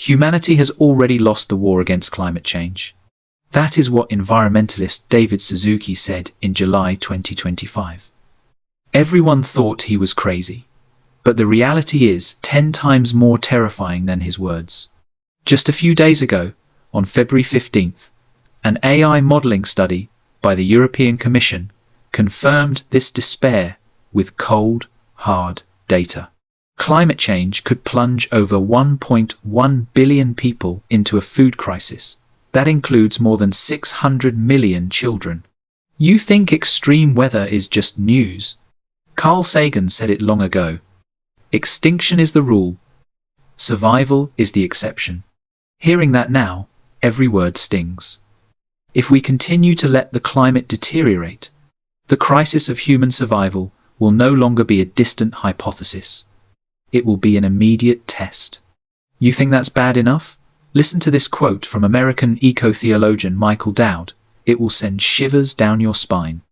Humanity has already lost the war against climate change. That is what environmentalist David Suzuki said in July 2025. Everyone thought he was crazy, but the reality is 10 times more terrifying than his words. Just a few days ago, on February 15th, an AI modeling study by the European Commission confirmed this despair with cold, hard data. Climate change could plunge over 1.1 billion people into a food crisis. That includes more than 600 million children. You think extreme weather is just news? Carl Sagan said it long ago. Extinction is the rule. Survival is the exception. Hearing that now, every word stings. If we continue to let the climate deteriorate, the crisis of human survival will no longer be a distant hypothesis. It will be an immediate test. You think that's bad enough? Listen to this quote from American eco-theologian Michael Dowd. It will send shivers down your spine.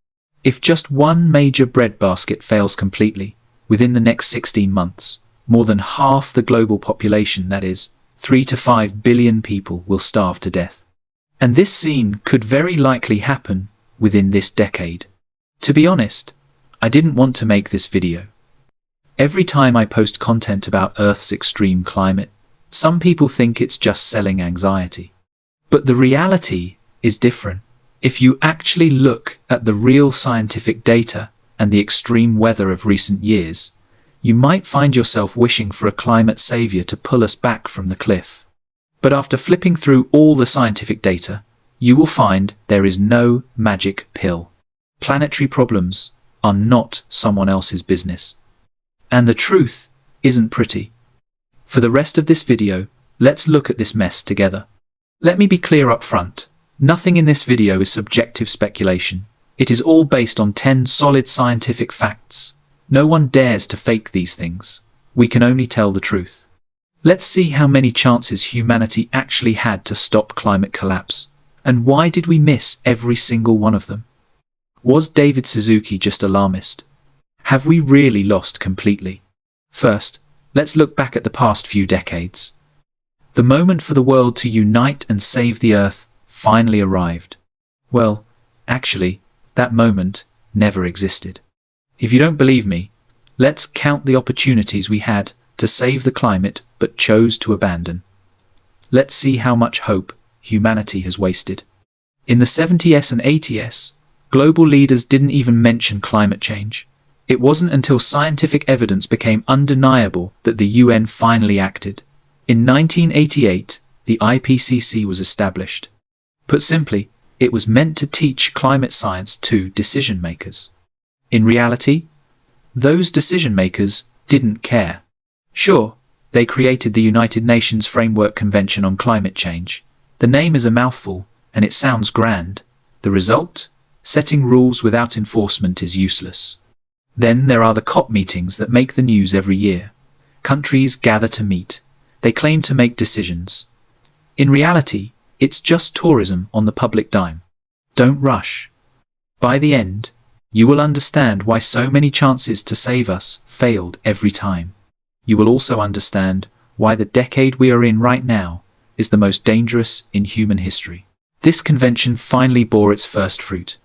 If just one major breadbasket fails completely, within the next 16 months, more than half the global population, that is, 3 to 5 billion people, will starve to death. And this scene could very likely happen within this decade. To be honest, I didn't want to make this video. Every time I post content about Earth's extreme climate, some people think it's just selling anxiety. But the reality is different. If you actually look at the real scientific data and the extreme weather of recent years, you might find yourself wishing for a climate savior to pull us back from the cliff. But after flipping through all the scientific data, you will find there is no magic pill. Planetary problems are not someone else's business. And the truth isn't pretty. For the rest of this video, let's look at this mess together. Let me be clear up front. Nothing in this video is subjective speculation. It is all based on 10 solid scientific facts. No one dares to fake these things. We can only tell the truth. Let's see how many chances humanity actually had to stop climate collapse. And why did we miss every single one of them? Was David Suzuki just alarmist? Have we really lost completely? First, let's look back at the past few decades. The moment for the world to unite and save the Earth finally arrived. Well, actually, that moment never existed. If you don't believe me, let's count the opportunities we had to save the climate but chose to abandon. Let's see how much hope humanity has wasted. In the 70s and 80s, global leaders didn't even mention climate change. It wasn't until scientific evidence became undeniable that the UN finally acted. In 1988, the IPCC was established. Put simply, it was meant to teach climate science to decision makers. In reality, those decision makers didn't care. Sure, they created the United Nations Framework Convention on Climate Change. The name is a mouthful, and it sounds grand. The result? Setting rules without enforcement is useless. Then there are the COP meetings that make the news every year. Countries gather to meet. They claim to make decisions. In reality, it's just tourism on the public dime. Don't rush. By the end, you will understand why so many chances to save us failed every time. You will also understand why the decade we are in right now is the most dangerous in human history. This convention finally bore its first fruit.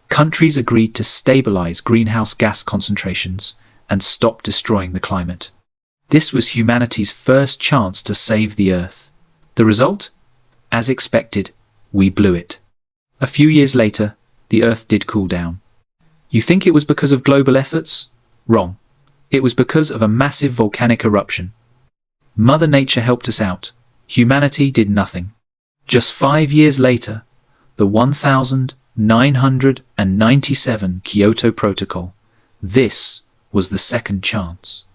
Countries agreed to stabilize greenhouse gas concentrations and stop destroying the climate. This was humanity's first chance to save the Earth. The result? As expected, we blew it. A few years later, the Earth did cool down. You think it was because of global efforts? Wrong. It was because of a massive volcanic eruption. Mother Nature helped us out. Humanity did nothing. Just 5 years later, the 1997 Kyoto Protocol. This was the second chance.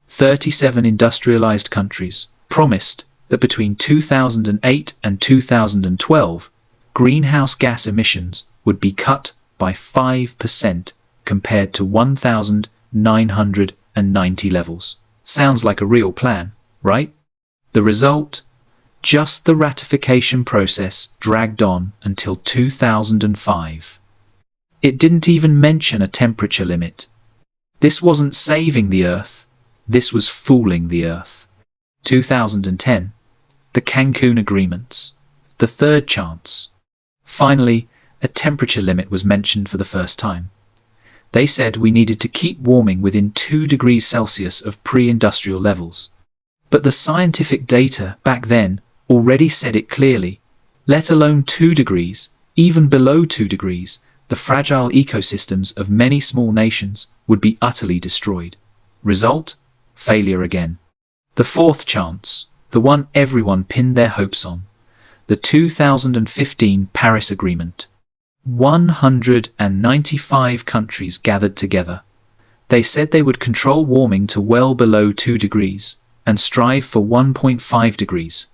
37 industrialized countries promised that between 2008 and 2012, greenhouse gas emissions would be cut by 5% compared to 1990 levels. Sounds like a real plan, right? The result? Just the ratification process dragged on until 2005. It didn't even mention a temperature limit. This wasn't saving the Earth, this was fooling the Earth. 2010. the Cancun agreements, the third chance. Finally, a temperature limit was mentioned for the first time. They said we needed to keep warming within 2 degrees Celsius of pre-industrial levels. But the scientific data back then already said it clearly. Let alone 2 degrees, even below 2 degrees, the fragile ecosystems of many small nations would be utterly destroyed. Result? Failure again. The fourth chance, the one everyone pinned their hopes on, the 2015 Paris Agreement. 195 countries gathered together. They said they would control warming to well below 2 degrees and strive for 1.5 degrees.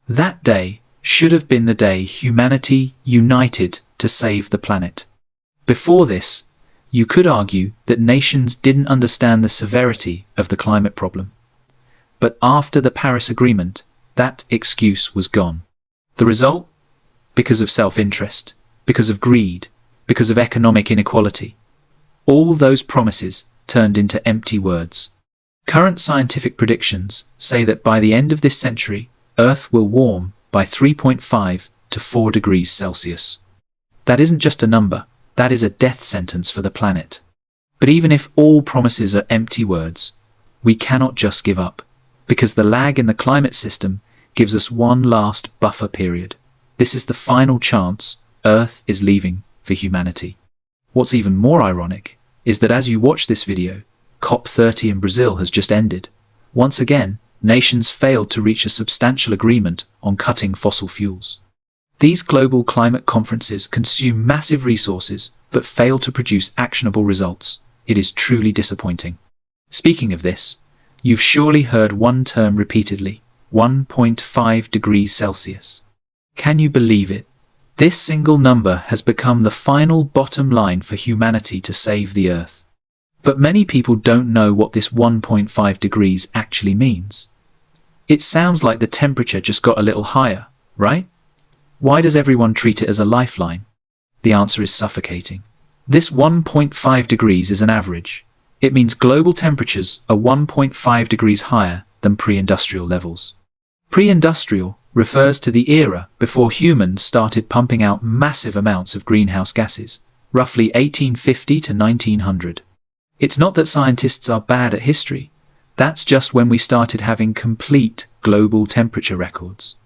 That day should have been the day humanity united to save the planet. Before this, you could argue that nations didn't understand the severity of the climate problem. But after the Paris Agreement, that excuse was gone. The result? Because of self-interest, because of greed, because of economic inequality. All those promises turned into empty words. Current scientific predictions say that by the end of this century, Earth will warm by 3.5 to 4 degrees Celsius. That isn't just a number, that is a death sentence for the planet. But even if all promises are empty words, we cannot just give up, because the lag in the climate system gives us one last buffer period. This is the final chance Earth is leaving for humanity. What's even more ironic is that as you watch this video, COP30 in Brazil has just ended. Once again, nations failed to reach a substantial agreement on cutting fossil fuels. These global climate conferences consume massive resources but fail to produce actionable results. It is truly disappointing. Speaking of this, you've surely heard one term repeatedly, 1.5 degrees Celsius. Can you believe it? This single number has become the final bottom line for humanity to save the Earth. But many people don't know what this 1.5 degrees actually means. It sounds like the temperature just got a little higher, right? Why does everyone treat it as a lifeline? The answer is suffocating. This 1.5 degrees is an average. It means global temperatures are 1.5 degrees higher than pre-industrial levels. Pre-industrial refers to the era before humans started pumping out massive amounts of greenhouse gases, roughly 1850 to 1900. It's not that scientists are bad at history. That's just when we started having complete global temperature records.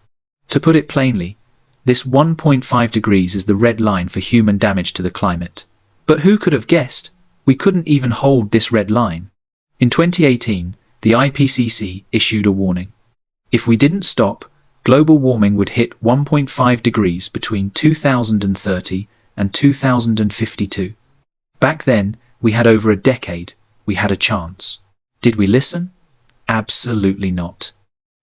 To put it plainly, this 1.5 degrees is the red line for human damage to the climate. But who could have guessed? We couldn't even hold this red line. In 2018, the IPCC issued a warning. If we didn't stop, global warming would hit 1.5 degrees between 2030 and 2052. Back then, we had over a decade. We had a chance. Did we listen? Absolutely not.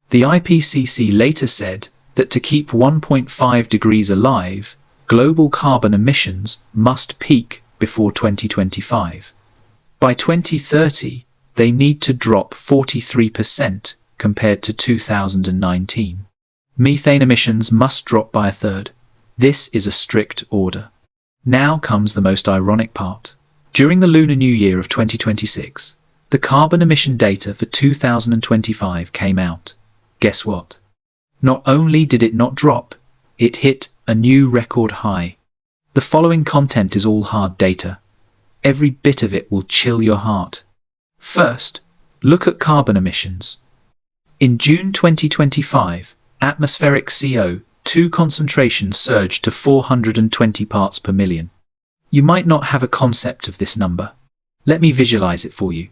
The IPCC later said that to keep 1.5 degrees alive, global carbon emissions must peak before 2025. By 2030, they need to drop 43% compared to 2019. Methane emissions must drop by a third. This is a strict order. Now comes the most ironic part. During the Lunar New Year of 2026, the carbon emission data for 2025 came out. Guess what? Not only did it not drop, it hit a new record high. The following content is all hard data. Every bit of it will chill your heart. First, look at carbon emissions. In June 2025, atmospheric CO2 concentrations surged to 420 parts per million. You might not have a concept of this number. Let me visualize it for you.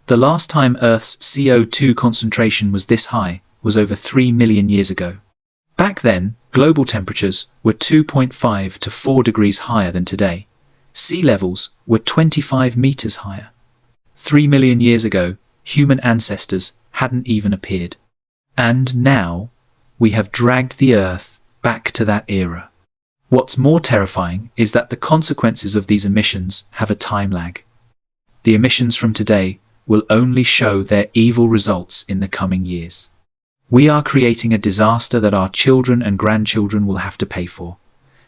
The last time Earth's CO2 concentration was this high was over 3 million years ago. Back then, global temperatures were 2.5 to 4 degrees higher than today. Sea levels were 25 meters higher. 3 million years ago, human ancestors hadn't even appeared. And now, we have dragged the Earth back to that era. What's more terrifying is that the consequences of these emissions have a time lag. The emissions from today will only show their evil results in the coming years. We are creating a disaster that our children and grandchildren will have to pay for.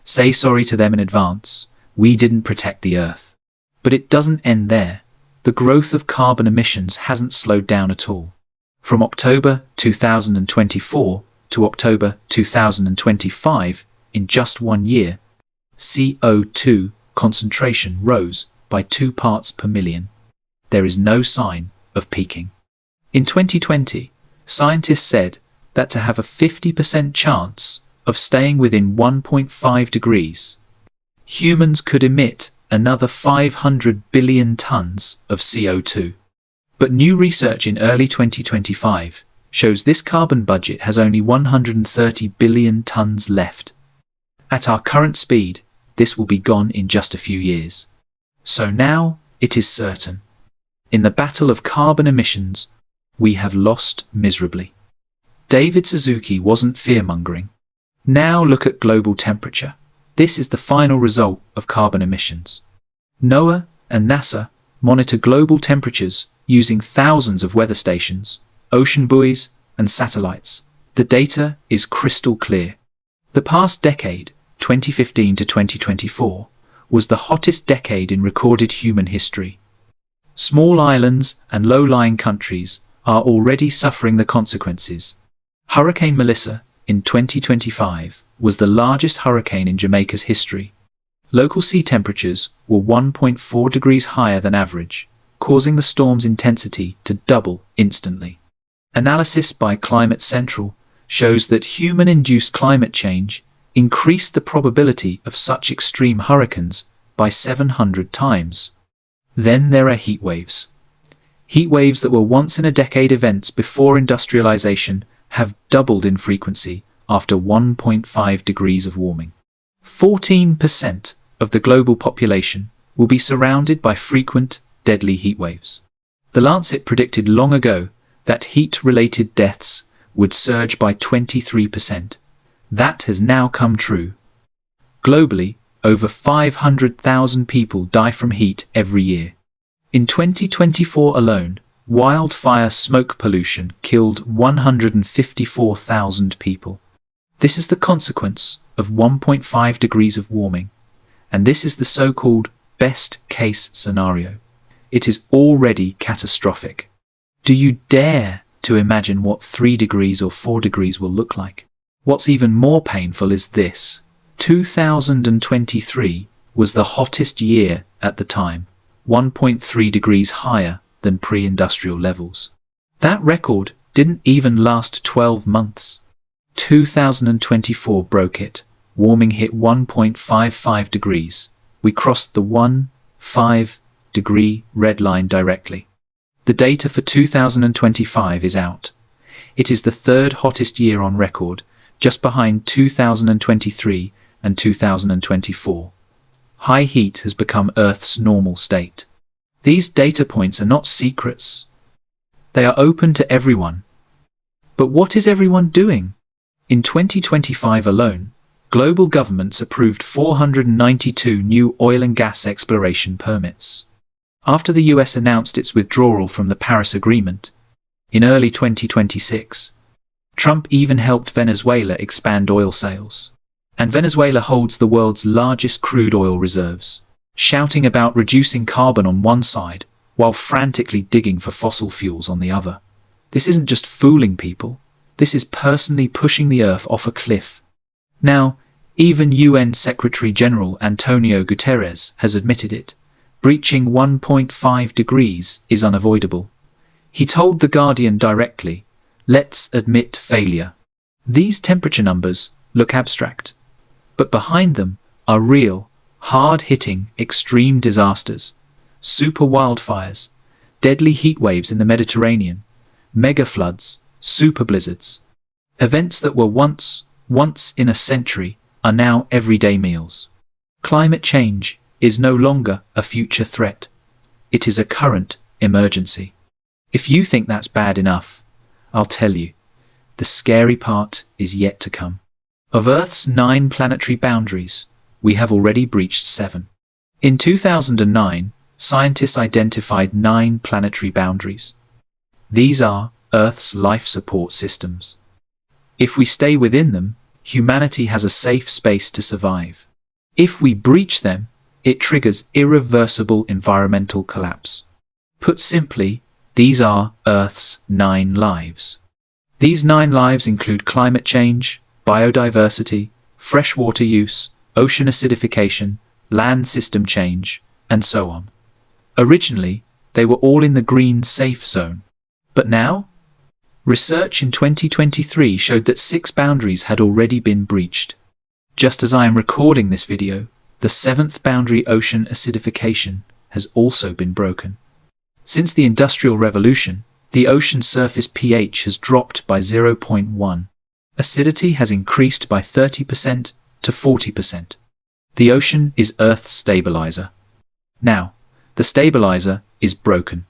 Say sorry to them in advance. We didn't protect the Earth. But it doesn't end there. The growth of carbon emissions hasn't slowed down at all. From October 2024 to October 2025, in just 1 year, CO2 concentration rose by 2 parts per million. There is no sign of peaking. In 2020, scientists said that to have a 50% chance of staying within 1.5 degrees, humans could emit another 500 billion tons of CO2. But new research in early 2025 shows this carbon budget has only 130 billion tons left. At our current speed, this will be gone in just a few years. So now it is certain. In the battle of carbon emissions, we have lost miserably. David Suzuki wasn't fear-mongering. Now look at global temperature. This is the final result of carbon emissions. NOAA and NASA monitor global temperatures using thousands of weather stations, ocean buoys, and satellites. The data is crystal clear. The past decade, 2015 to 2024, was the hottest decade in recorded human history. Small islands and low-lying countries are already suffering the consequences. Hurricane Melissa, in 2025, was the largest hurricane in Jamaica's history. Local sea temperatures were 1.4 degrees higher than average, causing the storm's intensity to double instantly. Analysis by Climate Central shows that human-induced climate change increased the probability of such extreme hurricanes by 700 times. Then there are heat waves. Heat waves that were once-in-a-decade events before industrialization have doubled in frequency after 1.5 degrees of warming. 14% of the global population will be surrounded by frequent, deadly heat waves. The Lancet predicted long ago that heat-related deaths would surge by 23%. That has now come true. Globally, over 500,000 people die from heat every year. In 2024 alone, wildfire smoke pollution killed 154,000 people. This is the consequence of 1.5 degrees of warming, and this is the so-called best-case scenario. It is already catastrophic. Do you dare to imagine what 3 degrees or 4 degrees will look like? What's even more painful is this. 2023 was the hottest year at the time, 1.3 degrees higher than pre-industrial levels. That record didn't even last 12 months. 2024 broke it. Warming hit 1.55 degrees. We crossed the 1.5 degree red line directly. The data for 2025 is out. It is the third hottest year on record, just behind 2023 and 2024. High heat has become Earth's normal state. These data points are not secrets. They are open to everyone. But what is everyone doing? In 2025 alone, global governments approved 492 new oil and gas exploration permits. After the US announced its withdrawal from the Paris Agreement in early 2026, Trump even helped Venezuela expand oil sales. And Venezuela holds the world's largest crude oil reserves, shouting about reducing carbon on one side while frantically digging for fossil fuels on the other. This isn't just fooling people. This is personally pushing the Earth off a cliff. Now, even UN Secretary-General Antonio Guterres has admitted it. Breaching 1.5 degrees is unavoidable. He told The Guardian directly, "Let's admit failure." These temperature numbers look abstract, but behind them are real, hard-hitting, extreme disasters. Super wildfires, deadly heat waves in the Mediterranean, mega floods, super blizzards. Events that were once in a century are now everyday meals. Climate change is no longer a future threat. It is a current emergency. If you think that's bad enough, I'll tell you, the scary part is yet to come. Of Earth's 9 planetary boundaries, we have already breached 7. In 2009, scientists identified 9 planetary boundaries. These are Earth's life support systems. If we stay within them, humanity has a safe space to survive. If we breach them, it triggers irreversible environmental collapse. Put simply, these are Earth's 9 lives. These 9 lives include climate change, biodiversity, freshwater use, ocean acidification, land system change, and so on. Originally, they were all in the green safe zone. But now? Research in 2023 showed that 6 boundaries had already been breached. Just as I am recording this video, the 7th boundary, ocean acidification, has also been broken. Since the Industrial Revolution, the ocean surface pH has dropped by 0.1. Acidity has increased by 30% to 40%. The ocean is Earth's stabilizer. Now, the stabilizer is broken.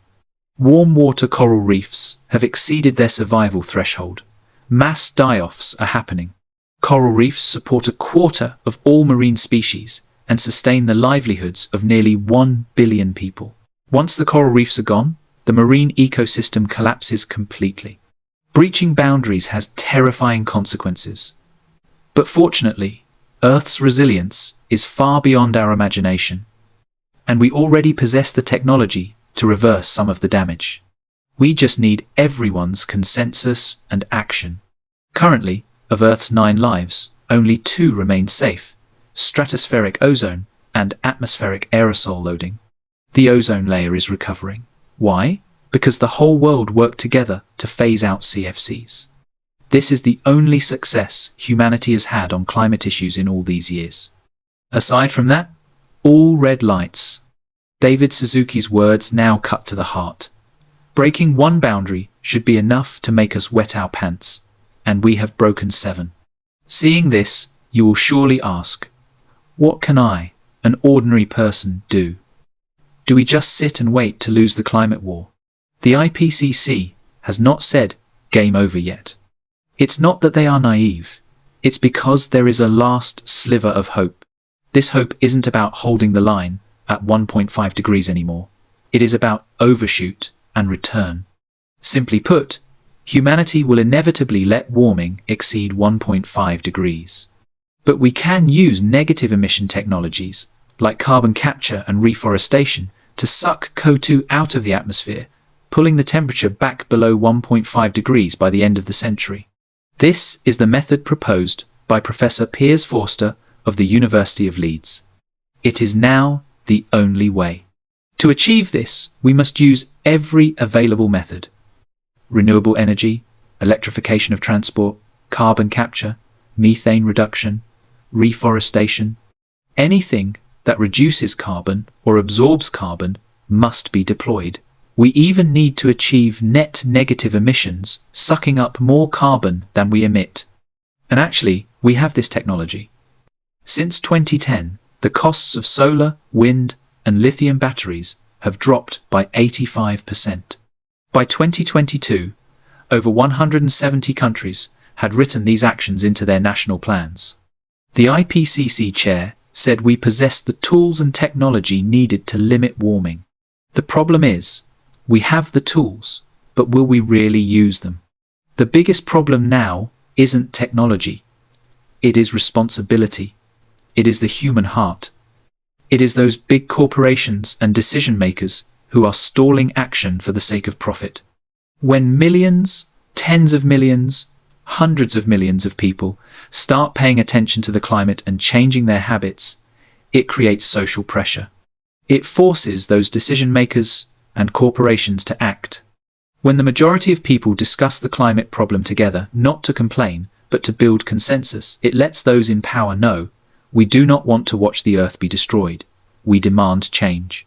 Warm water coral reefs have exceeded their survival threshold. Mass die-offs are happening. Coral reefs support a quarter of all marine species and sustain the livelihoods of nearly 1 billion people. Once the coral reefs are gone, the marine ecosystem collapses completely. Breaching boundaries has terrifying consequences. But fortunately, Earth's resilience is far beyond our imagination, and we already possess the technology to reverse some of the damage. We just need everyone's consensus and action. Currently, of Earth's 9 lives, only 2 remain safe: stratospheric ozone and atmospheric aerosol loading. The ozone layer is recovering. Why? Because the whole world worked together to phase out CFCs. This is the only success humanity has had on climate issues in all these years. Aside from that, all red lights. David Suzuki's words now cut to the heart. Breaking 1 boundary should be enough to make us wet our pants, and we have broken 7. Seeing this, you will surely ask, what can I, an ordinary person, do? Do we just sit and wait to lose the climate war? The IPCC has not said game over yet. It's not that they are naive. It's because there is a last sliver of hope. This hope isn't about holding the line at 1.5 degrees anymore. It is about overshoot and return. Simply put, humanity will inevitably let warming exceed 1.5 degrees. But we can use negative emission technologies like carbon capture and reforestation to suck CO2 out of the atmosphere, pulling the temperature back below 1.5 degrees by the end of the century. This is the method proposed by Professor Piers Forster of the University of Leeds. It is now the only way. To achieve this, we must use every available method: renewable energy, electrification of transport, carbon capture, methane reduction, reforestation. Anything that reduces carbon or absorbs carbon must be deployed. We even need to achieve net negative emissions, sucking up more carbon than we emit. And actually, we have this technology. Since 2010, the costs of solar, wind, and lithium batteries have dropped by 85%. By 2022, over 170 countries had written these actions into their national plans. The IPCC chair said we possess the tools and technology needed to limit warming. The problem is, we have the tools, but will we really use them? The biggest problem now isn't technology. It is responsibility. It is the human heart. It is those big corporations and decision makers who are stalling action for the sake of profit. When millions, tens of millions, hundreds of millions of people start paying attention to the climate and changing their habits, it creates social pressure. It forces those decision makers and corporations to act. When the majority of people discuss the climate problem together, not to complain, but to build consensus, it lets those in power know, we do not want to watch the Earth be destroyed. We demand change.